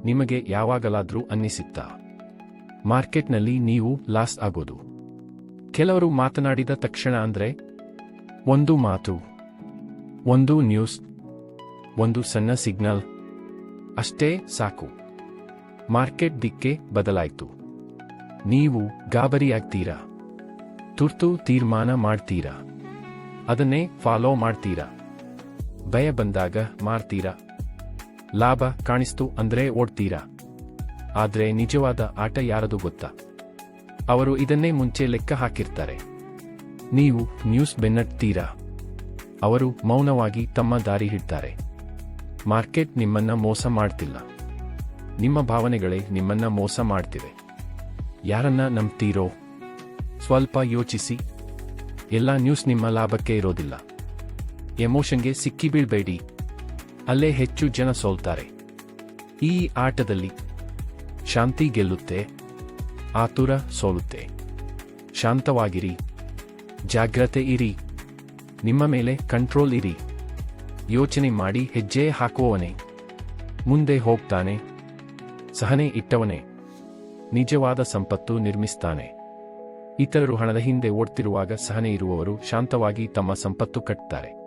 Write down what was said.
ನಿಮಗೆ ಯಾವಾಗಲಾದ್ರೂ ಅನ್ನಿಸುತ್ತಾ ಮಾರ್ಕೆಟ್ನಲ್ಲಿ ನೀವು ಲಾಸ್ ಆಗೋದು? ಕೆಲವರು ಮಾತನಾಡಿದ ತಕ್ಷಣ ಅಂದ್ರೆ ಒಂದು ಮಾತು, ಒಂದು ನ್ಯೂಸ್, ಒಂದು ಸಣ್ಣ ಸಿಗ್ನಲ್ ಅಷ್ಟೇ ಸಾಕು, ಮಾರ್ಕೆಟ್ ದಿಕ್ಕೆ ಬದಲಾಯ್ತು. ನೀವು ಗಾಬರಿಯಾಗ್ತೀರಾ, ತುರ್ತು ತೀರ್ಮಾನ ಮಾಡ್ತೀರಾ, ಅದನ್ನೇ ಫಾಲೋ ಮಾಡ್ತೀರಾ. ಭಯ ಬಂದಾಗ ಮಾರ್ತೀರಾ, ಲಾಭ ಕಾಣಿಸ್ತು ಅಂದ್ರೆ ಓಡ್ತೀರಾ. ಆದ್ರೆ ನಿಜವಾದ ಆಟ ಯಾರದು ಗೊತ್ತಾ? ಅವರು ಇದನ್ನೇ ಮುಂಚೆ ಲೆಕ್ಕ ಹಾಕಿರ್ತಾರೆ. ನೀವು ನ್ಯೂಸ್ ಬೆನ್ನಟ್ತೀರಾ, ಅವರು ಮೌನವಾಗಿ ತಮ್ಮ ದಾರಿ ಹಿಡ್ತಾರೆ. ಮಾರ್ಕೆಟ್ ನಿಮ್ಮನ್ನ ಮೋಸ ಮಾಡ್ತಿಲ್ಲ, ನಿಮ್ಮ ಭಾವನೆಗಳೇ ನಿಮ್ಮನ್ನ ಮೋಸ ಮಾಡ್ತಿವೆ. ಯಾರನ್ನ ನಂಬ್ತೀರೋ? ಸ್ವಲ್ಪ ಯೋಚಿಸಿ. ಎಲ್ಲ ನ್ಯೂಸ್ ನಿಮ್ಮ ಲಾಭಕ್ಕೆ ಇರೋದಿಲ್ಲ. ಎಮೋಷನ್ಗೆ ಸಿಕ್ಕಿ ಬೀಳ್ಬೇಡಿ, ಅಲ್ಲೇ ಹೆಚ್ಚು ಜನ ಸೋಲ್ತಾರೆ. ಈ ಆಟದಲ್ಲಿ ಶಾಂತಿ ಗೆಲ್ಲುತ್ತೆ, ಆತುರ ಸೋಲುತ್ತೆ. ಶಾಂತವಾಗಿರಿ, ಜಾಗ್ರತೆ ಇರಿ, ನಿಮ್ಮ ಮೇಲೆ ಕಂಟ್ರೋಲ್ ಇರಿ. ಯೋಚನೆ ಮಾಡಿ ಹೆಜ್ಜೆ ಹಾಕುವವನೇ ಮುಂದೆ ಹೋಗ್ತಾನೆ. ಸಹನೆ ಇಟ್ಟವನೇ ನಿಜವಾದ ಸಂಪತ್ತು ನಿರ್ಮಿಸ್ತಾನೆ. ಇತರರು ಹಣದ ಹಿಂದೆ ಓಡ್ತಿರುವಾಗ ಸಹನೆ ಇರುವವರು ಶಾಂತವಾಗಿ ತಮ್ಮ ಸಂಪತ್ತು ಕಟ್ತಾರೆ.